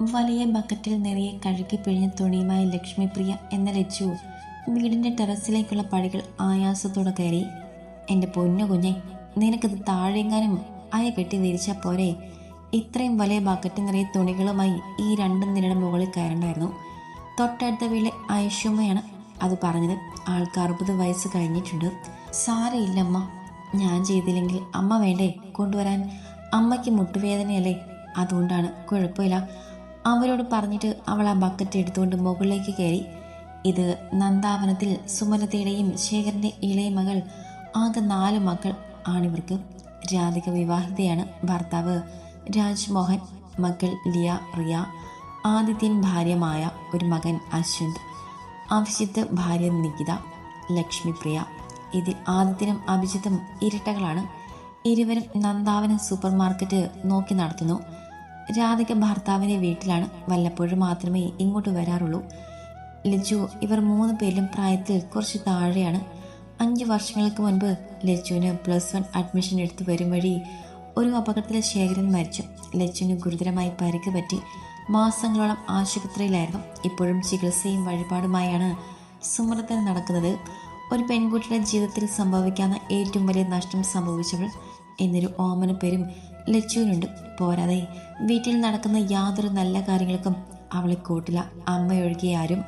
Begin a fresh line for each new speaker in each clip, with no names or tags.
വലിയ ബക്കറ്റിൽ നിറയെ കഴുകി പിഴിഞ്ഞ തുണിയുമായി ലക്ഷ്മിപ്രിയ എന്ന ലച്ചു വീടിൻ്റെ ടെറസിലേക്കുള്ള പടികൾ ആയാസത്തോടെ കയറി. എൻ്റെ പൊന്നു കുഞ്ഞെ, നിനക്കത് താഴെങ്ങാനും അയ കെട്ടി വിരിച്ചാൽ പോരെ? ഇത്രയും വലിയ ബക്കറ്റ് നിറയെ തുണികളുമായി ഈ രണ്ടും നിലയുടെ മുകളിൽ കയറണ്ടായിരുന്നു. തൊട്ടടുത്ത വീട്ടിലെ ഐഷുമ്മയാണ് അത് പറഞ്ഞത്. ആൾക്ക് 60 വയസ്സ് കഴിഞ്ഞിട്ടുണ്ട്. സാരയില്ലമ്മ, ഞാൻ ചെയ്തില്ലെങ്കിൽ അമ്മ വേണ്ടേ കൊണ്ടുവരാൻ? അമ്മയ്ക്ക് മുട്ടുവേദനയല്ലേ, അതുകൊണ്ടാണ്. കുഴപ്പമില്ല. അവരോട് പറഞ്ഞിട്ട് അവൾ ആ ബക്കറ്റ് എടുത്തുകൊണ്ട് മുകളിലേക്ക് കയറി. ഇത് നന്ദാവനത്തിൽ സുമലതയുടെയും ശേഖരൻ്റെ ഇളയ മകൾ. ആകെ 4 മക്കൾ ആണിവർക്ക്. രാധിക വിവാഹിതയാണ്. ഭർത്താവ് രാജ്മോഹൻ, മക്കൾ ലിയ, റിയ, ആദിത്യൻ ഭാര്യമായ ഒരു മകൻ അശ്വന്ത്, അഭിജിത്ത് ഭാര്യ നികിത, ലക്ഷ്മിപ്രിയ. ഇതിൽ ആദിത്യനും അഭിജിത്തും ഇരട്ടകളാണ്. ഇരുവരും നന്ദാവനം സൂപ്പർ മാർക്കറ്റ് നോക്കി നടത്തുന്നു. രാധിക ഭർത്താവിൻ്റെ വീട്ടിലാണ്. വല്ലപ്പോഴും മാത്രമേ ഇങ്ങോട്ട് വരാറുള്ളൂ. ലച്ചു ഇവർ 3 പേരിലും പ്രായത്തിൽ കുറച്ച് താഴെയാണ്. 5 വർഷങ്ങൾക്ക് മുൻപ് ലച്ചുവിന് +1 അഡ്മിഷൻ എടുത്തു വരും വഴി ഒരു അപകടത്തിൽ ശേഖരൻ മരിച്ചു. ലച്ചുവിന് ഗുരുതരമായി പരിക്ക് പറ്റി മാസങ്ങളോളം ആശുപത്രിയിലായിരുന്നു. ഇപ്പോഴും ചികിത്സയും വഴിപാടുമായാണ് സുമലത നടക്കുന്നത്. ഒരു പെൺകുട്ടിയുടെ ജീവിതത്തിൽ സംഭവിക്കാവുന്ന ഏറ്റവും വലിയ നഷ്ടം സംഭവിച്ചവൾ എന്നൊരു ഓമന പേരും ലച്ചുവിനുണ്ട്. പോരാതെ വീട്ടിൽ നടക്കുന്ന യാതൊരു നല്ല കാര്യങ്ങൾക്കും അവളെ കൂട്ടില്ല, അമ്മയൊഴികെ ആരും.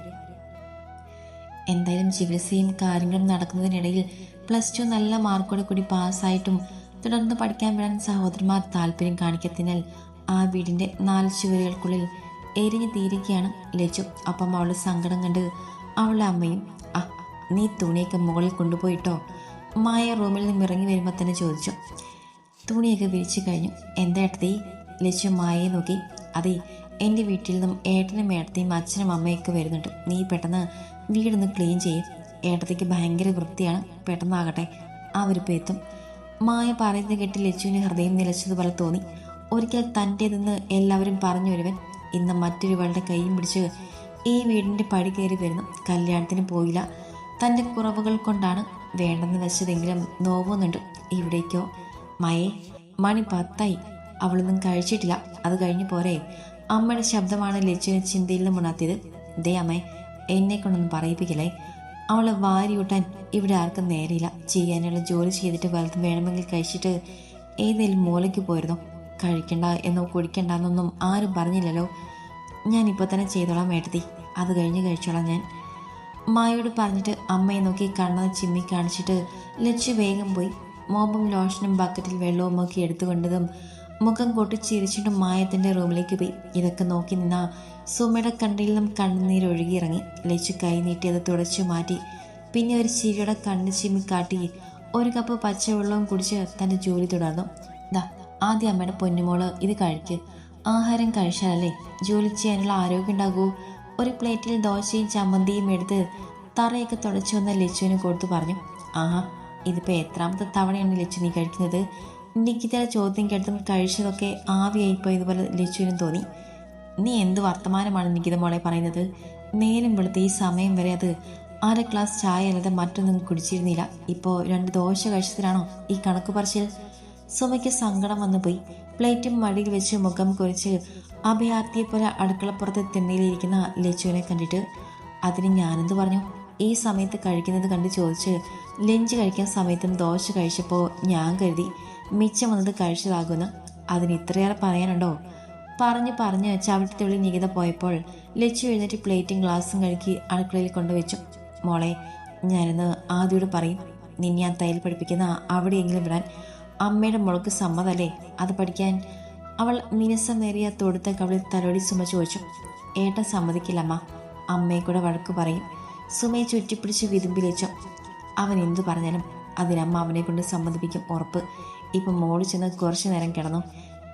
എന്തായാലും ചികിത്സയും കാര്യങ്ങളും നടക്കുന്നതിനിടയിൽ +2 നല്ല മാർക്കോടെ കൂടി പാസ്സായിട്ടും തുടർന്ന് പഠിക്കാൻ വിടാൻ സഹോദരന്മാർ താല്പര്യം കാണിക്കത്തിനാൽ ആ വീടിൻ്റെ 4 ചുവരുകൾക്കുള്ളിൽ എരിഞ്ഞു തീരുകയാണ് ലച്ചു. അപ്പം അവളുടെ സങ്കടം കണ്ട് അവളുടെ അമ്മയും, നീ തുണിയൊക്കെ മുകളിൽ കൊണ്ടുപോയിട്ടോ? മായ റൂമിൽ നിന്ന് ഇറങ്ങി വരുമ്പോൾ തന്നെ ചോദിച്ചു. തുണിയൊക്കെ വിരിച്ചു കഴിഞ്ഞു. എന്താ ഏട്ടത്തി? ലച്ചു മായയെ നോക്കി. അതെ, എൻ്റെ വീട്ടിൽ നിന്നും ഏട്ടനും ഏട്ടത്തെയും അച്ഛനും അമ്മയൊക്കെ വരുന്നുണ്ട്. നീ പെട്ടെന്ന് വീടൊന്ന് ക്ലീൻ ചെയ്യും. ഏട്ടത്തേക്ക് ഭയങ്കര വൃത്തിയാണ്. പെട്ടെന്നാകട്ടെ, അവരിപ്പോൾ എത്തും. മായ പറയുന്നത് കേട്ട് ലച്ചുവിന് ഹൃദയം നിലച്ചതുപോലെ തോന്നി. ഒരിക്കൽ തൻ്റേതെന്ന് എല്ലാവരും പറഞ്ഞു ഒരുവൻ ഇന്ന് മറ്റൊരുവളുടെ കൈയും പിടിച്ച് ഈ വീടിൻ്റെ പടി കയറി വരുന്നു. കല്യാണത്തിന് പോയില്ല. തൻ്റെ കുറവുകൾ കൊണ്ടാണ് വേണ്ടെന്ന് വെച്ചതെങ്കിലും നോവുന്നുണ്ട്. ഇവിടേക്കോ? മയേ, മണി 10 അവളൊന്നും കഴിച്ചിട്ടില്ല. അത് കഴിഞ്ഞു പോരെ? അമ്മയുടെ ശബ്ദമാണ് ലച്ചുവിനെ ചിന്തയിൽ നിന്നും ഉണർത്തിയത്. ദേ അമ്മേ, എന്നെ കൊണ്ടൊന്നും പറയിപ്പിക്കലേ. അവളെ വാരിയൂട്ടാൻ ഇവിടെ ആർക്കും നേരെയില്ല. ചെയ്യാനുള്ള ജോലി ചെയ്തിട്ട് വലുതും വേണമെങ്കിൽ കഴിച്ചിട്ട് ഏതെങ്കിലും മൂലയ്ക്ക് പോയിരുന്നു. കഴിക്കണ്ട എന്നോ കുടിക്കണ്ട എന്നൊന്നും ആരും പറഞ്ഞില്ലല്ലോ. ഞാനിപ്പോൾ തന്നെ ചെയ്തോളാം ഏട്ടത്തി, അത് കഴിഞ്ഞ് കഴിച്ചോളാം ഞാൻ. മായോട് പറഞ്ഞിട്ട് അമ്മയെ നോക്കി കണ്ണത് ചിമ്മി കാണിച്ചിട്ട് ലച്ചു വേഗം പോയി. മോപ്പും ലോഷനും ബക്കറ്റിൽ വെള്ളവും ഒക്കെ എടുത്തുകൊണ്ടതും മുഖം കൊട്ടിച്ചിരിച്ചിട്ടും മായത്തിൻ്റെ റൂമിലേക്ക് പോയി. ഇതൊക്കെ നോക്കി നിന്ന സുമയുടെ കണ്ണിൽ നിന്നും കണ്ണുനീരൊഴുകിയിറങ്ങി. ലച്ചു കൈ നീട്ടി അത് തുടച്ചു മാറ്റി. പിന്നെ ഒരു ചിരിയുടെ കണ്ണ് ചിമ്മി കാട്ടി 1 കപ്പ് പച്ചവെള്ളവും കുടിച്ച് തൻ്റെ ജോലി തുടർന്നു. ആദ്യം അമ്മയുടെ പൊന്നുമോള് ഇത് കഴിക്ക്. ആഹാരം കഴിച്ചാലല്ലേ ജോലി ചെയ്യാനുള്ള ആരോഗ്യം ഉണ്ടാകൂ. ഒരു പ്ലേറ്റിൽ ദോശയും ചമ്മന്തിയും എടുത്ത് തറയൊക്കെ തുടച്ചു വന്ന ലച്ചുവിന് കൊടുത്തു പറഞ്ഞു. ഇതിപ്പോൾ എത്രാമത്തെ തവണയാണ് ലച്ചു നീ കഴിക്കുന്നത്? നിക്കിതയുടെ ചോദ്യം കേട്ടതും കഴിച്ചതൊക്കെ ആവിയായിപ്പോയതുപോലെ ലച്ചുവിനും തോന്നി. നീ എന്ത് വർത്തമാനമാണ് നിക്കിത മോളെ പറയുന്നത്? നേരം വെളുത്ത് ഈ സമയം വരെ അത് 1/2 ഗ്ലാസ് ചായ അല്ലാതെ മറ്റൊന്നും കുടിച്ചിരുന്നില്ല. ഇപ്പോൾ 2 ദോശ കഴിച്ചതിനാണോ ഈ കണക്ക് പറച്ചിൽ? സുമയ്ക്ക് സങ്കടം വന്നു പോയി. പ്ലേറ്റും മടിയിൽ വെച്ച് മുഖം കുറിച്ച് അഭയാർത്ഥിയെപ്പോലെ അടുക്കളപ്പുറത്ത് തിണ്ണയിലിരിക്കുന്ന ലച്ചുവിനെ കണ്ടിട്ട്. അതിന് ഞാനെന്ത് പറഞ്ഞു? ഈ സമയത്ത് കഴിക്കുന്നത് കണ്ട് ചോദിച്ച് ലഞ്ച് കഴിക്കാൻ സമയത്തും ദോശ കഴിച്ചപ്പോൾ ഞാൻ കരുതി മിച്ചം വന്നത് കഴിച്ചതാകുമെന്ന്. അതിന് ഇത്രയേറെ പറയാനുണ്ടോ? പറഞ്ഞ് ചവിട്ടിത്തുള്ളി നികിത പോയപ്പോൾ ലച്ചു എഴുന്നേറ്റ് പ്ലേറ്റും ഗ്ലാസും കഴുകി അടുക്കളയിൽ കൊണ്ടുവച്ചു. മോളെ, ഞാനിന്ന് ആദ്യോട് പറയും, നിന്നെ ഞാൻ തയ്യൽ പഠിപ്പിക്കുന്ന അവിടെയെങ്കിലും വിടാൻ. അമ്മയുടെ മോൾക്ക് സമ്മതമല്ലേ അത് പഠിക്കാൻ? അവൾ മിനുസമേറിയ തൊടുത്ത കവിളിൽ തലോടി സുമ ചോദിച്ചു. ഏട്ടൻ സമ്മതിക്കില്ലമ്മ, അമ്മയെ കൂടെ വഴക്ക് പറയും. സുമയെ ചുറ്റിപ്പിടിച്ച് വിതുമ്പിലേച്ചു. അവൻ എന്തു പറഞ്ഞാലും അതിനമ്മ അവനെ കൊണ്ട് സമ്മതിപ്പിക്കും, ഉറപ്പ്. ഇപ്പം മോള് ചെന്ന് കുറച്ചു നേരം കിടന്നു.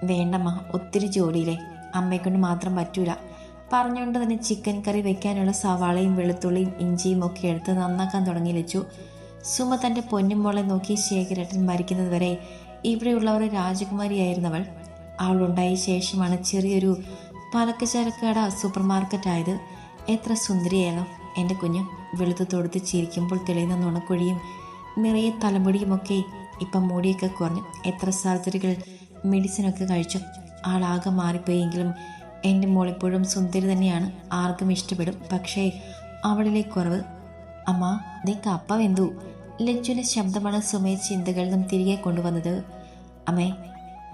വേണ്ടമ്മ, ഒത്തിരി ജോലിയില്ലേ, അമ്മയെക്കൊണ്ട് മാത്രം പറ്റൂല. പറഞ്ഞുകൊണ്ട് തന്നെ ചിക്കൻ കറി വെക്കാനുള്ള സവാളയും വെളുത്തുള്ളിയും ഇഞ്ചിയും ഒക്കെ എടുത്ത് നന്നാക്കാൻ തുടങ്ങി ലച്ചു. സുമ തൻ്റെ പൊന്നുമോളെ നോക്കി ശേഖരേട്ടൻ മരിക്കുന്നത് വരെ ഇവിടെയുള്ളവർ രാജകുമാരിയായിരുന്നവൾ. അവളുണ്ടായ ശേഷമാണ് ചെറിയൊരു പലചരക്കട സൂപ്പർ മാർക്കറ്റായത്. എത്ര സുന്ദരിയായിരുന്നു എൻ്റെ കുഞ്ഞ്. വെളുത്ത് തൊടുത്ത് ചിരിക്കുമ്പോൾ തെളിയുന്ന നുണക്കുഴിയും നിറയെ തലമുടിയുമൊക്കെ ഇപ്പം മുടിയൊക്കെ കുറഞ്ഞു. എത്ര സർജറികൾ മെഡിസിനൊക്കെ കഴിച്ചു. ആളാകെ മാറിപ്പോയെങ്കിലും എൻ്റെ മോളിപ്പോഴും സുന്ദരി തന്നെയാണ്, ആർക്കും ഇഷ്ടപ്പെടും. പക്ഷേ അവളിലെ കുറവ്. അമ്മ, നീ കപ്പ വെന്തു. ലച്ചുവിൻ്റെ ശബ്ദമാണ് സുമയെ ചിന്തകളിൽ നിന്നും തിരികെ കൊണ്ടുവന്നത്. അമ്മേ,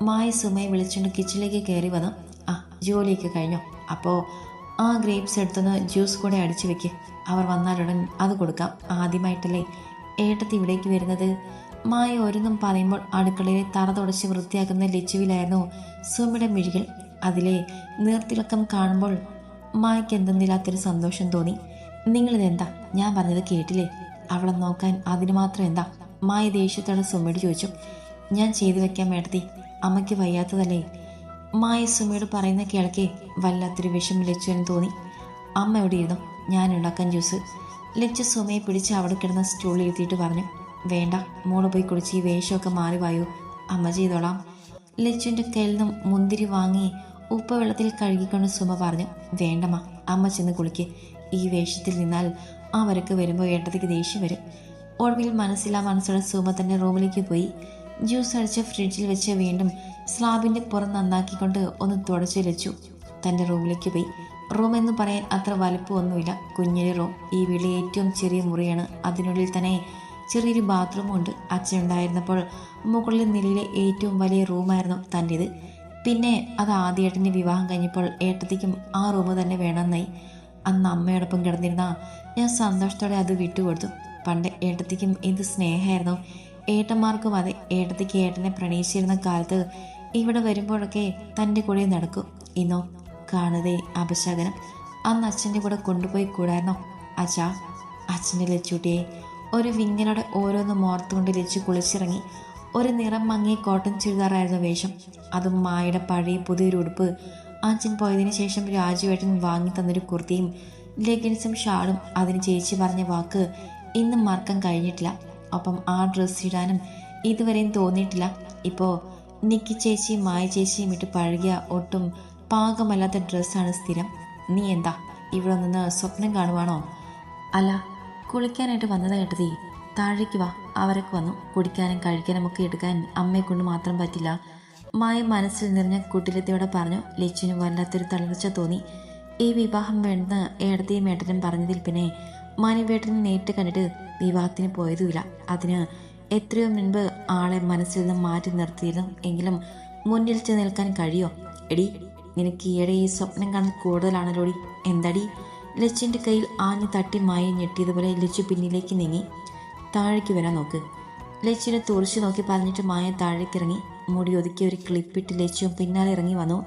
മായ സുമയെ വിളിച്ചുകൊണ്ട് കിച്ചണിലേക്ക് കയറി വന്നു. ആ, ജോലിയൊക്കെ കഴിഞ്ഞോ? അപ്പോൾ ആ ഗ്രേപ്സ് എടുത്തൊന്ന് ജ്യൂസ് കൂടെ അടിച്ചു വെക്ക്. അവർ വന്നാലുടൻ അത് കൊടുക്കാം. ആദ്യമായിട്ടല്ലേ ഏട്ടത്തി ഇവിടേക്ക് വരുന്നത്? മായ ഓരോന്നും പറയുമ്പോൾ അടുക്കളയിലെ തറ തുടച്ച് വൃത്തിയാക്കുന്ന ലച്ചുവിലായിരുന്നു സുമയുടെ മിഴികൾ. അതിലെ നീർത്തിളക്കം കാണുമ്പോൾ മായയ്ക്ക് എന്തെന്നില്ലാത്തൊരു സന്തോഷം തോന്നി. നിങ്ങളിതെന്താ? ഞാൻ പറഞ്ഞത് കേട്ടില്ലേ? അവളെ നോക്കാൻ അതിന് മാത്രം എന്താ? മായ ദേഷ്യത്തോടെ സുമയോട് ചോദിച്ചു. ഞാൻ ചെയ്തു വെക്കാൻ ഏട്ടത്തി, അമ്മയ്ക്ക് വയ്യാത്തതല്ലേ? മായ സുമയോട് പറയുന്ന കേൾക്കെ വല്ലാത്തൊരു വിഷമം ലച്ചുവിന് തോന്നി. അമ്മ എവിടെ ഇരുന്നു? ഞാൻ ഉണ്ടാക്കാൻ ജ്യൂസ്. ലച്ചു സുമയെ പിടിച്ച് അവിടെ കിടന്ന സ്റ്റൂളിൽ ഇരുത്തിയിട്ട് പറഞ്ഞു. വേണ്ട, മോള് പോയി കുടിച്ച് ഈ വേഷമൊക്കെ മാറി വായു, അമ്മ ചെയ്തോളാം. ലച്ചുവിൻ്റെ കയ്യിൽ നിന്നും മുന്തിരി വാങ്ങി ഉപ്പ് വെള്ളത്തിൽ കഴുകിക്കൊണ്ട് സുമ പറഞ്ഞു. വേണ്ടമ്മ, അമ്മ ചെന്ന് കുളിക്ക്. ഈ വേഷത്തിൽ നിന്നാൽ അവരൊക്കെ വരുമ്പോൾ ഏട്ടത്തേക്ക് ദേഷ്യം വരും. ഒടുവിൽ മനസ്സിലാ മനസ്സോടെ സുമ തൻ്റെ റൂമിലേക്ക് പോയി. ജ്യൂസ് അടിച്ച് ഫ്രിഡ്ജിൽ വെച്ച് വീണ്ടും സ്ലാബിൻ്റെ പുറം നന്നാക്കിക്കൊണ്ട് ഒന്ന് തുടച്ച് ലച്ചു തൻ്റെ റൂമിലേക്ക് പോയി. റൂം എന്ന് പറയാൻ അത്ര വലുപ്പമൊന്നുമില്ല, കുഞ്ഞൊരു റൂം. ഈ വീട്ടിലെ ഏറ്റവും ചെറിയ മുറിയാണ്. അതിനുള്ളിൽ തന്നെ ചെറിയൊരു ബാത്റൂമും ഉണ്ട്. അച്ഛനുണ്ടായിരുന്നപ്പോൾ മുകളിലെ നിലയിലെ ഏറ്റവും വലിയ റൂമായിരുന്നു തൻ്റേത്. പിന്നെ അത് ആദ്യേട്ടൻ്റെ വിവാഹം കഴിഞ്ഞപ്പോൾ ഏട്ടത്തിക്കും ആ റൂം തന്നെ വേണമെന്നായി. അന്ന് അമ്മയോടൊപ്പം കിടന്നിരുന്ന ഞാൻ സന്തോഷത്തോടെ അത് വിട്ടുകൊടുത്തു. പണ്ട് ഏട്ടത്തിക്കും എന്ത് സ്നേഹമായിരുന്നു. ഏട്ടന്മാർക്കും അതെ. ഏട്ടത്തിക്ക് ഏട്ടനെ പ്രണയിച്ചിരുന്ന കാലത്ത് ഇവിടെ വരുമ്പോഴൊക്കെ തൻ്റെ കൂടെ നടക്കും. ഇന്നോ കാണുതേ അപശകനം. അന്ന് അച്ഛൻ്റെ കൂടെ കൊണ്ടുപോയി കൂടായിരുന്നോ? അച്ഛാ, അച്ഛൻ്റെ ലച്ചൂട്ടിയെ ഒരു വിങ്ങലോടെ ഓരോന്നും ഓർത്തുകൊണ്ട് ലച്ചു കുളിച്ചിറങ്ങി. ഒരു നിറം മങ്ങിയ കോട്ടൺ ചുരിദാറായിരുന്നു വേഷം. അതും മായയുടെ പഴയ പുതിയൊരു ഉടുപ്പ്. അച്ഛൻ പോയതിനു ശേഷം രാജുവേട്ടൻ വാങ്ങി തന്നൊരു കുർത്തിയും ലെഗിൻസും ഷാളും. അതിന് ചേച്ചി പറഞ്ഞ വാക്ക് ഇന്നും മറക്കാൻ കഴിഞ്ഞിട്ടില്ല. ഒപ്പം ആ ഡ്രസ്സ് ഇടാനും ഇതുവരെയും തോന്നിയിട്ടില്ല. ഇപ്പോൾ നിക്കി ചേച്ചിയും മായ ചേച്ചിയും ഇട്ട് പഴകിയ ഒട്ടും പാകമല്ലാത്ത ഡ്രസ്സാണ് സ്ഥിരം. നീ എന്താ ഇവിടെ നിന്ന് സ്വപ്നം കാണുവാണോ? അല്ല, കുളിക്കാനായിട്ട് വന്നതാ ഏട്ടതി. താഴേക്ക് വാ, അവരൊക്കെ വന്നു. കുടിക്കാനും കഴിക്കാനും ഒക്കെ എടുക്കാൻ അമ്മയെ കൊണ്ട് മാത്രം പറ്റില്ല. മായ മനസ്സിൽ നിറഞ്ഞ കുട്ടിലത്തോടെ പറഞ്ഞു. ലച്ചുവിന് വല്ലാത്തൊരു തളർച്ച തോന്നി. ഈ വിവാഹം വേണ്ടെന്ന് ഏടത്തെയും ഏട്ടനും പറഞ്ഞതിൽ പിന്നെ മാനിവേട്ടനെ നേരിട്ട് കണ്ടിട്ട് വിവാഹത്തിന് പോയതുമില്ല. അതിന് എത്രയോ മുൻപ് ആളെ മനസ്സിൽ നിന്ന് മാറ്റി നിർത്തിയിരുന്നു. എങ്കിലും മുന്നിൽ ചെന്ന് നിൽക്കാൻ കഴിയോ? എടി, നിനക്ക് ഈയിടെ ഈ സ്വപ്നം കാണാൻ കൂടുതലാണല്ലോടി. എന്തടി? ലച്ചുവിൻ്റെ കയ്യിൽ ആഞ്ഞു തട്ടി മായ ഞെട്ടിയതുപോലെ ലച്ചു പിന്നിലേക്ക് നീങ്ങി. താഴേക്ക് വരാൻ നോക്ക്. ലച്ചുവിനെ തുറച്ചു നോക്കി പറഞ്ഞിട്ട് മായ താഴേക്ക് ഇറങ്ങി. മുടി ഒതുക്കി ഒരു ക്ലിപ്പിട്ട് ലച്ചുവും പിന്നാലെ ഇറങ്ങി വന്നു.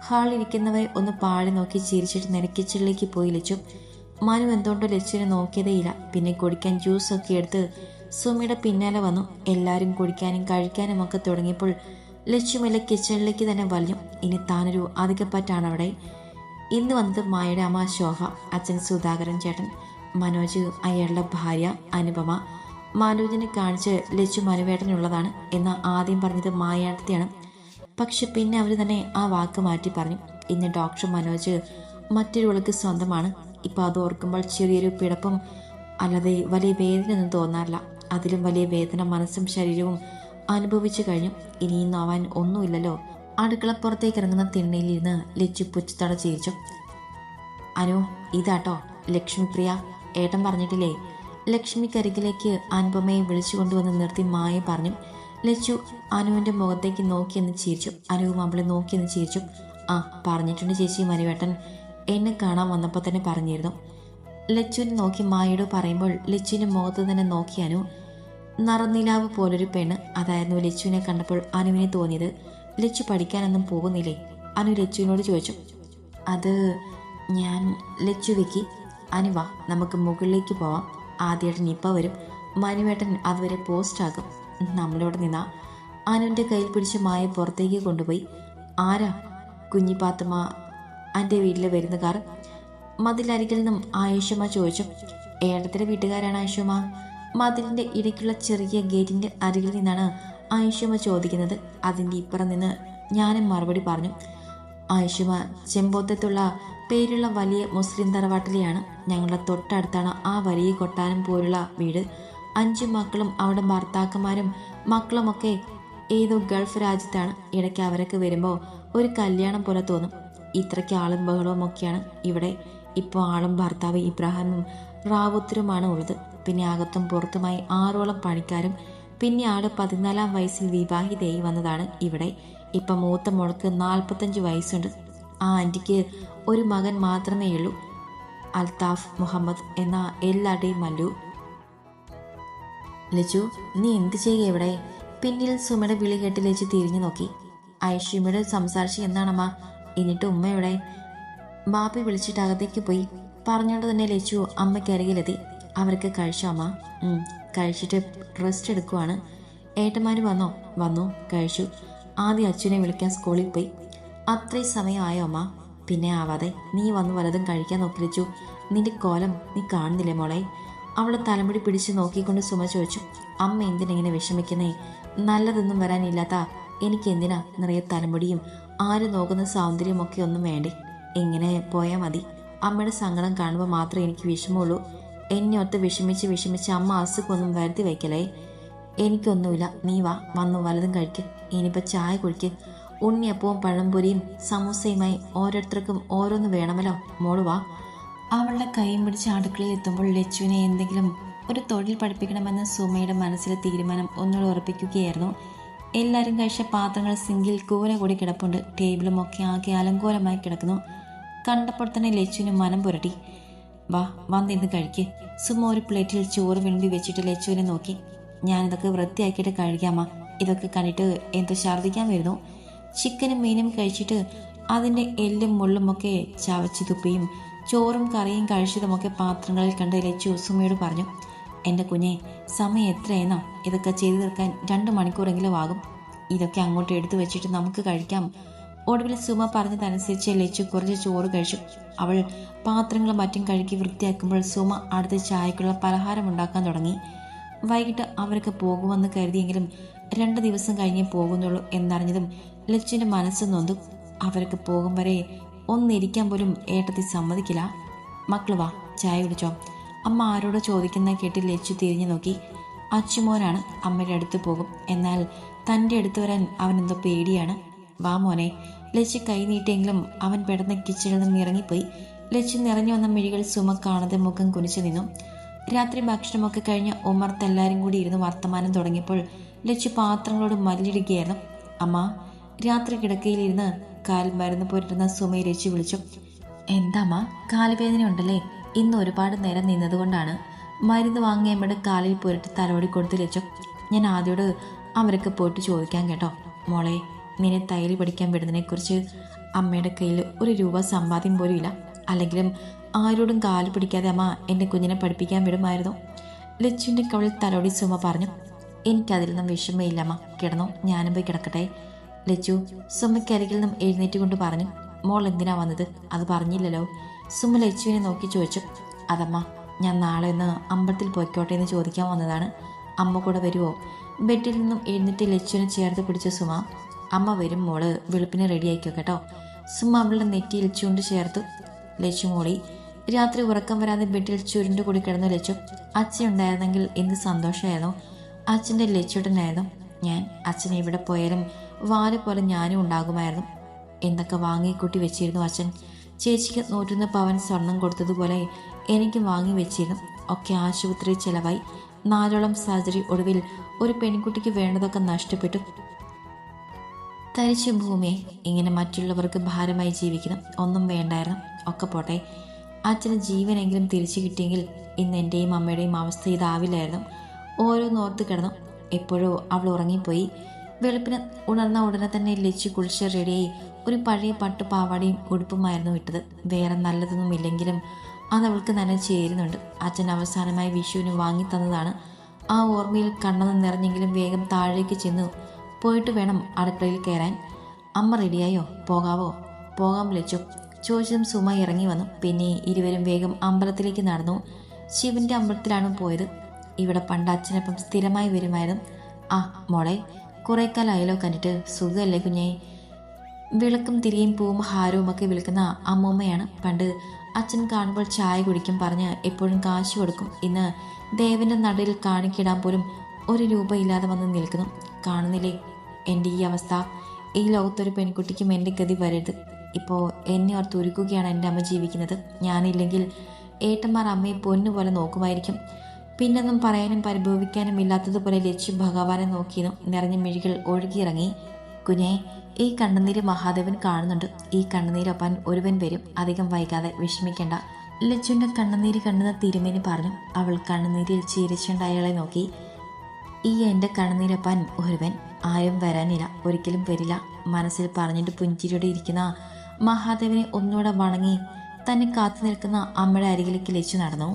ഹാളിരിക്കുന്നവരെ ഒന്ന് പാടി നോക്കി ചിരിച്ചിട്ട് നിരക്കിച്ചിലേക്ക് പോയി ലച്ചു. മനു എന്തുകൊണ്ടോ ലച്ചുവിനെ നോക്കിയതേയില്ല. പിന്നെ കുടിക്കാൻ ജ്യൂസൊക്കെ എടുത്ത് സുമിയുടെ പിന്നാലെ വന്നു. എല്ലാവരും കുടിക്കാനും കഴിക്കാനും ഒക്കെ തുടങ്ങിയപ്പോൾ ലച്ചുമെല്ലാം കിച്ചണിലേക്ക് തന്നെ വലിഞ്ഞു. ഇനി താനൊരു അധികപ്പറ്റാണ് അവിടെ. ഇന്ന് വന്നത് മായയുടെ അമ്മ ശോഭ, അച്ഛൻ സുധാകരൻ ചേട്ടൻ, മനോജ്, അയാളുടെ ഭാര്യ അനുപമ. മനോജിനെ കാണിച്ച് ലച്ചു മനുവേട്ടനുള്ളതാണ് എന്ന് ആദ്യം പറഞ്ഞത് മായാട്ടത്തെയാണ്. പക്ഷെ പിന്നെ അവർ തന്നെ ആ വാക്ക് മാറ്റി പറഞ്ഞു. ഇന്ന് ഡോക്ടർ മനോജ് മറ്റൊരുവൾക്ക് സ്വന്തമാണ്. ഇപ്പം അത് ഓർക്കുമ്പോൾ ചെറിയൊരു പിടപ്പും അല്ലാതെ വലിയ വേദനയൊന്നും തോന്നാറില്ല. അതിലും വലിയ വേദന മനസ്സും ശരീരവും അനുഭവിച്ചു കഴിഞ്ഞു. ഇനിയും നോവാൻ ഒന്നുമില്ലല്ലോ. അടുക്കളപ്പുറത്തേക്ക് ഇറങ്ങുന്ന തിണ്ണയിലിരുന്ന് ലച്ചു പുച്ഛത്തോടെ ചിരിച്ചു. അനു, ഇതാട്ടോ ലക്ഷ്മിപ്രിയ, ഏട്ടൻ പറഞ്ഞിട്ടില്ലേ? ലക്ഷ്മിക്കരികിലേക്ക് അനുപമയെ വിളിച്ചു കൊണ്ടുവന്ന് നിർത്തി മായ പറഞ്ഞു. ലച്ചു അനുവിൻ്റെ മുഖത്തേക്ക് നോക്കിയെന്ന് ചിരിച്ചു. അനുവും അവളെ നോക്കിയെന്ന് ചിരിച്ചു. ആ, പറഞ്ഞിട്ടുണ്ട് ചേച്ചി, മനുവേട്ടൻ എന്നെ കാണാൻ വന്നപ്പോൾ തന്നെ പറഞ്ഞിരുന്നു. ലച്ചുവിനെ നോക്കി മായയോട് പറയുമ്പോൾ ലച്ചുവിൻ്റെ മുഖത്ത് തന്നെ നോക്കി അനു. നറനിലാവ് പോലൊരു പെണ്ണ്, അതായിരുന്നു ലച്ചുവിനെ കണ്ടപ്പോൾ അനുവിനെ തോന്നിയത്. ലച്ചു പഠിക്കാനൊന്നും പോകുന്നില്ലേ? അനു ലച്ചുവിനോട് ചോദിച്ചു. അത് ഞാൻ ലച്ചു വെക്കി. അനുവാ, നമുക്ക് മുകളിലേക്ക് പോവാം. ആദ്യമായിട്ട് നിപ്പ വരും. മനുവേട്ടൻ അതുവരെ പോസ്റ്റാകും. നമ്മളിവിടെ നിന്നാ. അനുവിൻ്റെ കയ്യിൽ പിടിച്ച് മായ പുറത്തേക്ക് കൊണ്ടുപോയി. ആരാ? കുഞ്ഞിപ്പാത്തമ്മ എൻ്റെ വീട്ടിൽ വരുന്ന കാർ. മതിലരികിൽ നിന്നും ആയിഷമ്മ ചോദിച്ചു. ഏടത്തിൻ്റെ വീട്ടുകാരാണ് ആയിഷമ്മ. മതിലിൻ്റെ ഇടയ്ക്കുള്ള ചെറിയ ഗേറ്റിൻ്റെ അരികിൽ നിന്നാണ് ആയിഷമ്മ ചോദിക്കുന്നത്. അതിൻ്റെ ഇപ്പുറം നിന്ന് ഞാനും മറുപടി പറഞ്ഞു. ആയിഷമ്മ ചെമ്പോത്തത്തുള്ള പേരുള്ള വലിയ മുസ്ലിം തറവാട്ടിലെയാണ്. ഞങ്ങളുടെ തൊട്ടടുത്താണ് ആ വലിയ കൊട്ടാരം പോലുള്ള വീട്. 5 മക്കളും അവിടെ ഭർത്താക്കന്മാരും മക്കളുമൊക്കെ ഏതോ ഗൾഫ് രാജ്യത്താണ്. ഇടയ്ക്ക് അവരൊക്കെ വരുമ്പോൾ ഒരു കല്യാണം പോലെ തോന്നും. ഇത്രയ്ക്ക് ആളും ബഹളവും ഒക്കെയാണ് ഇവിടെ. ഇപ്പോൾ ആളും ഭർത്താവ് ഇബ്രാഹിമും റാവുത്തരുമാണ് ഉള്ളത്. പിന്നെ അകത്തും പുറത്തുമായി 6ഓളം പണിക്കാരും. പിന്നെ ആള് 14-ാം വയസ്സിൽ വിവാഹിതയായി വന്നതാണ് ഇവിടെ. ഇപ്പം മൂത്ത മോൾക്ക് 45 വയസ്സുണ്ട്. ആ ആൻറ്റിക്ക് ഒരു മകൻ മാത്രമേ ഉള്ളൂ, അൽത്താഫ് മുഹമ്മദ് എന്ന എല്ലാവരുടെയും മല്ലു. ലച്ചു, നീ എന്ത് ചെയ്യുക ഇവിടെ? പിന്നിൽ സുമയുടെ വിളി കേട്ട് ലച്ചു തിരിഞ്ഞു നോക്കി. ഐഷുമ്മയോട് സംസാരിച്ച് എന്താണമ്മ? എന്നിട്ട് ഉമ്മ എവിടെ? ബാപ്പി വിളിച്ചിട്ട് അകത്തേക്ക് പോയി. പറഞ്ഞുകൊണ്ട് തന്നെ ലച്ചു അമ്മയ്ക്കരികിലെത്തി. അവർക്ക് കഴിച്ചോ അമ്മ? കഴിച്ചിട്ട് റെസ്റ്റ് എടുക്കുവാണ്. ഏട്ടന്മാർ വന്നോ? വന്നു, കഴിച്ചു. ആദ്യം അച്ഛനെ വിളിക്കാൻ സ്കൂളിൽ പോയി. അത്രയും സമയമായോ അമ്മ? പിന്നെ ആവാതെ. നീ വന്ന് വലതും കഴിക്കാൻ നോക്കി ലച്ചു. നിന്റെ കോലം നീ കാണുന്നില്ലേ മോളെ? അവളെ തലമുടി പിടിച്ച് നോക്കിക്കൊണ്ട് സുമ ചോദിച്ചു. അമ്മ എന്തിനെങ്ങനെ വിഷമിക്കുന്നേ? നല്ലതൊന്നും വരാനില്ലാത്ത എനിക്ക് എന്തിനാ നിറയെ തലമുടിയും ആരും നോക്കുന്ന സൗന്ദര്യമൊക്കെ ഒന്നും വേണ്ടേ? ഇങ്ങനെ പോയാൽ മതി. അമ്മയുടെ സങ്കടം കാണുമ്പോൾ മാത്രമേ എനിക്ക് വിഷമമുള്ളൂ. എന്നെ ഒത്ത് വിഷമിച്ച് അമ്മ അസുഖമൊന്നും വരുത്തി വയ്ക്കലേ. എനിക്കൊന്നുമില്ല. നീ വാ, വന്നു വലതും കഴിക്ക്. ഇനിയിപ്പോൾ ചായ കുടിക്ക്. ഉണ്ണിയപ്പവും പഴംപൊരിയും സമൂസയുമായി ഓരോരുത്തർക്കും ഓരോന്ന് വേണമല്ലോ. മോള് വാ. അവളുടെ കൈയും പിടിച്ച് അടുക്കളയിൽ എത്തുമ്പോൾ ലച്ചുവിനെ എന്തെങ്കിലും ഒരു തൊഴിൽ പഠിപ്പിക്കണമെന്ന് സുമയുടെ മനസ്സിലെ തീരുമാനം ഒന്നുകൂടെ ഉറപ്പിക്കുകയായിരുന്നു. എല്ലാവരും കഴിച്ച പാത്രങ്ങൾ സിങ്കിൽ കൂന കൂടി കിടപ്പുണ്ട്. ടേബിളും ഒക്കെ ആകെ അലങ്കോലമായി കിടക്കുന്നു. കണ്ടപ്പോൾ തന്നെ ലച്ചുവിന് മനം പുരട്ടി. വാ, വന്നിന്ന് കഴിക്ക്. സുമ ഒരു പ്ലേറ്റിൽ ചോറ് വിളമ്പി വെച്ചിട്ട് ലച്ചുവിനെ നോക്കി. ഞാനിതൊക്കെ വൃത്തിയാക്കിയിട്ട് കഴിക്കാമ. ഇതൊക്കെ കണ്ടിട്ട് എന്തോ ഛർദ്ദിക്കാൻ വരുന്നു. ചിക്കനും മീനും കഴിച്ചിട്ട് അതിൻ്റെ എല്ലും മുള്ളുമൊക്കെ ചവച്ച് തുപ്പിയും ചോറും കറിയും കഴിച്ചതുമൊക്കെ പാത്രങ്ങളിൽ കണ്ട് ലച്ചു സുമയോട് പറഞ്ഞു. എൻ്റെ കുഞ്ഞെ, സമയം എത്രയെന്നാ? ഇതൊക്കെ ചെയ്തു തീർക്കാൻ 2 മണിക്കൂറെങ്കിലും ആകും. ഇതൊക്കെ അങ്ങോട്ട് എടുത്തു വെച്ചിട്ട് നമുക്ക് കഴിക്കാം. ഒടുവിൽ സുമ പറഞ്ഞതനുസരിച്ച് ലച്ചു കുറച്ച് ചോറ് കഴിച്ചു. അവൾ പാത്രങ്ങളും മറ്റും കഴുകി വൃത്തിയാക്കുമ്പോൾ സുമ അടുത്ത ചായക്കുള്ള പലഹാരം ഉണ്ടാക്കാൻ തുടങ്ങി. വൈകിട്ട് അവർക്ക് പോകുമെന്ന് കരുതിയെങ്കിലും 2 ദിവസം കഴിഞ്ഞേ പോകുന്നുള്ളൂ എന്നറിഞ്ഞതും ലച്ചുവിൻ്റെ മനസ്സ് നൊന്തു. അവർക്ക് പോകും വരെ ഒന്നിരിക്കാൻ പോലും ഏട്ടത്തി സമ്മതിക്കില്ല. മക്കൾ വാ, ചായ കുടിച്ചോ. അമ്മ ആരോടോ ചോദിക്കുന്ന കേട്ട് ലച്ചു തിരിഞ്ഞു നോക്കി. അച്ചുമോനാണ്, അമ്മയുടെ അടുത്ത് പോകും. എന്നാൽ തൻ്റെ അടുത്ത് വരാൻ അവനെന്തോ പേടിയാണ്. വാ മോനെ. ലച്ചു കൈ നീട്ടിയെങ്കിലും അവൻ പെട്ടെന്ന് കിച്ചണിൽ നിന്ന് ഇറങ്ങിപ്പോയി. ലച്ചു നിറഞ്ഞു വന്ന മിഴികൾ സുമ കാണാതെ മുഖം കുനിച്ചു നിന്നു. രാത്രി ഭക്ഷണമൊക്കെ കഴിഞ്ഞ് ഉമ്മർത്ത് എല്ലാവരും കൂടി ഇരുന്ന് വർത്തമാനം തുടങ്ങിയപ്പോൾ ലച്ചു പാത്രങ്ങളോട് മല്ലിടുകയായിരുന്നു. അമ്മ. രാത്രി കിടക്കയിലിരുന്ന് കാൽ മരുന്ന് പുരട്ടുന്ന സുമയെ ലച്ചു വിളിച്ചു. എന്താമ്മ, കാലുവേദന ഉണ്ടല്ലേ? ഇന്ന് ഒരുപാട് നേരം നിന്നതുകൊണ്ടാണ്. മരുന്ന് വാങ്ങിയമ്മയുടെ കാലിൽ പുരട്ടി തലോടി കൊടുത്ത് ലച്ചു. ഞാൻ ആദ്യോട് അവരൊക്കെ പോയിട്ട് ചോദിക്കാൻ കേട്ടോ. മോളെ, നിന്നെ തയ്യൽ പഠിക്കാൻ വിടുന്നതിനെക്കുറിച്ച് അമ്മയുടെ കയ്യിൽ 1 രൂപ സമ്പാദ്യം പോലും ഇല്ല. അല്ലെങ്കിലും ആരോടും കാല് പിടിക്കാതെ അമ്മ എൻ്റെ കുഞ്ഞിനെ പഠിപ്പിക്കാൻ വിടുമായിരുന്നു. ലച്ചുവിൻ്റെ കവളിൽ തലോടി സുമ പറഞ്ഞു. എനിക്കതിലൊന്നും വിഷമയില്ലമ്മ. കിടന്നോ, ഞാനും പോയി കിടക്കട്ടെ. ലച്ചു സുമയ്ക്കരികിൽ നിന്നും എഴുന്നേറ്റ് കൊണ്ട് പറഞ്ഞു. മോൾ എന്തിനാ വന്നത്? അത് പറഞ്ഞില്ലല്ലോ. സുമ ലച്ചുവിനെ നോക്കി ചോദിച്ചു. അതമ്മ, ഞാൻ നാളെ ഒന്ന് അമ്പലത്തിൽ പോയിക്കോട്ടെ എന്ന് ചോദിക്കാൻ വന്നതാണ്. അമ്മ കൂടെ വരുമോ? ബെഡിൽ നിന്നും എഴുന്നേറ്റ് ലച്ചുവിനെ ചേർത്ത് പിടിച്ച സുമ. അമ്മ വരും മോള്, വെളുപ്പിനെ റെഡിയായിക്കോ കേട്ടോ. സുമ അവളുടെ നെറ്റിയിൽ ചുണ്ട് ചേർത്തു. ലച്ചു മോളി. രാത്രി ഉറക്കം വരാതെ ബെഡിൽ ചുരുണ്ടു കൂടി കിടന്നു ലച്ചു. അച്ഛനുണ്ടായിരുന്നെങ്കിൽ എന്ത് സന്തോഷമായിരുന്നു. അച്ഛൻ്റെ ലച്ചുട്ടനായിരുന്നു ഞാൻ. അച്ഛൻ എവിടെ പോയാലും വാല് പോലെ ഞാനും ഉണ്ടാകുമായിരുന്നു. എന്തൊക്കെ വാങ്ങിക്കൂട്ടി വെച്ചിരുന്നു അച്ഛൻ. ചേച്ചിക്ക് 101 പവൻ സ്വർണം കൊടുത്തതുപോലെ എനിക്ക് വാങ്ങി വെച്ചിരുന്നു. ഒക്കെ ആശുപത്രി ചെലവായി. 4ഓളം സർജറി. ഒടുവിൽ ഒരു പെൺകുട്ടിക്ക് വേണ്ടതൊക്കെ നഷ്ടപ്പെട്ടു. തരിച്ചു ഭൂമിയെ. ഇങ്ങനെ മറ്റുള്ളവർക്ക് ഭാരമായി ജീവിക്കണം. ഒന്നും വേണ്ടായിരുന്നു. ഒക്കെ പോട്ടെ. അച്ഛന് ജീവനെങ്കിലും തിരിച്ചു കിട്ടിയെങ്കിൽ ഇന്ന് എൻ്റെയും അമ്മയുടെയും അവസ്ഥ ഇതാവില്ലായിരുന്നു. ഓരോന്നോർത്ത് കിടന്നു. എപ്പോഴോ അവൾ ഉറങ്ങിപ്പോയി. വെളുപ്പിന് ഉണർന്ന ഉടനെ തന്നെ ലച്ചു കുളിച്ച് റെഡിയായി. ഒരു പഴയ പട്ടു പാവാടയും ഉടുപ്പുമായിരുന്നു ഇട്ടത്. വേറെ നല്ലതൊന്നും ഇല്ലെങ്കിലും അതവൾക്ക് നല്ല ചേരുന്നുണ്ട്. അച്ഛൻ അവസാനമായി വിഷുവിന് വാങ്ങി തന്നതാണ്. ആ ഓർമ്മയിൽ കണ്ണൊന്ന് നിറഞ്ഞെങ്കിലും വേഗം താഴേക്ക് ചെന്നു. പോയിട്ട് വേണം അടുക്കളയിൽ കയറാൻ. അമ്മ റെഡിയായോ? പോകാവോ? പോകാൻ വിളിച്ചു. ചോദിച്ചതും സുമ ഇറങ്ങി വന്നു. പിന്നെ ഇരുവരും വേഗം അമ്പലത്തിലേക്ക് നടന്നു. ശിവന്റെ അമ്പലത്തിലാണ് പോയത്. ഇവിടെ പണ്ട് അച്ഛനൊപ്പം സ്ഥിരമായി വരുമായിരുന്നു. ആ മോളെ, കുറേ കാലമായാലോ കണ്ടിട്ട്. സുഖമല്ലേ കുഞ്ഞേ? വിളക്കും തിരിയും പൂവും ഹാരവും ഒക്കെ വിൽക്കുന്ന അമ്മൂമ്മയാണ്. പണ്ട് അച്ഛൻ കാണുമ്പോൾ ചായ കുടിക്കും പറഞ്ഞ് എപ്പോഴും കാശ് കൊടുക്കും. ഇന്ന് ദേവന്റെ നടയിൽ കാണിക്കിടാൻ പോലും 1 രൂപ ഇല്ലാതെ വന്ന് നിൽക്കുന്നു. കാണുന്നില്ലേ എൻ്റെ ഈ അവസ്ഥ? ഈ ലോകത്തൊരു പെൺകുട്ടിക്കും എൻ്റെ ഗതി വരരുത്. ഇപ്പോൾ എന്നെ ഓർത്ത് ഒരുക്കുകയാണ് എൻ്റെ അമ്മ ജീവിക്കുന്നത്. ഞാനില്ലെങ്കിൽ ഏട്ടന്മാർ അമ്മയെ പൊന്നുപോലെ നോക്കുമായിരിക്കും. പിന്നൊന്നും പറയാനും പരിഭവിക്കാനും ഇല്ലാത്തതുപോലെ ലച്ചു ഭഗവാനെ നോക്കിയതും നിറഞ്ഞ മിഴികൾ ഒഴുകിയിറങ്ങി. കുഞ്ഞെ, ഈ കണ്ണുനീര് മഹാദേവൻ കാണുന്നുണ്ട്. ഈ കണ്ണുനീരൊപ്പാൻ ഒരുവൻ വരും. അധികം വൈകാതെ വിഷമിക്കേണ്ട. ലച്ചുവിൻ്റെ കണ്ണുനീര് കണ്ടെന്ന് തിരുമേനി പറഞ്ഞു. അവൾ കണ്ണുനീരിൽ ചിരിച്ചുകൊണ്ട് അയാളെ നോക്കി. ഈ എൻ്റെ കണ്ണുനീരൊപ്പാൻ ഒരുവൻ ആരും വരാനില്ല, ഒരിക്കലും വരില്ല. മനസ്സിൽ പറഞ്ഞിട്ട് പുഞ്ചിരിയോടെ ഇരിക്കുന്ന മഹാദേവനെ ഒന്നുകൂടെ വണങ്ങി തന്നെ കാത്തു നിൽക്കുന്ന അമ്മയുടെ അരികിലേക്ക് ലച്ചു നടന്നു.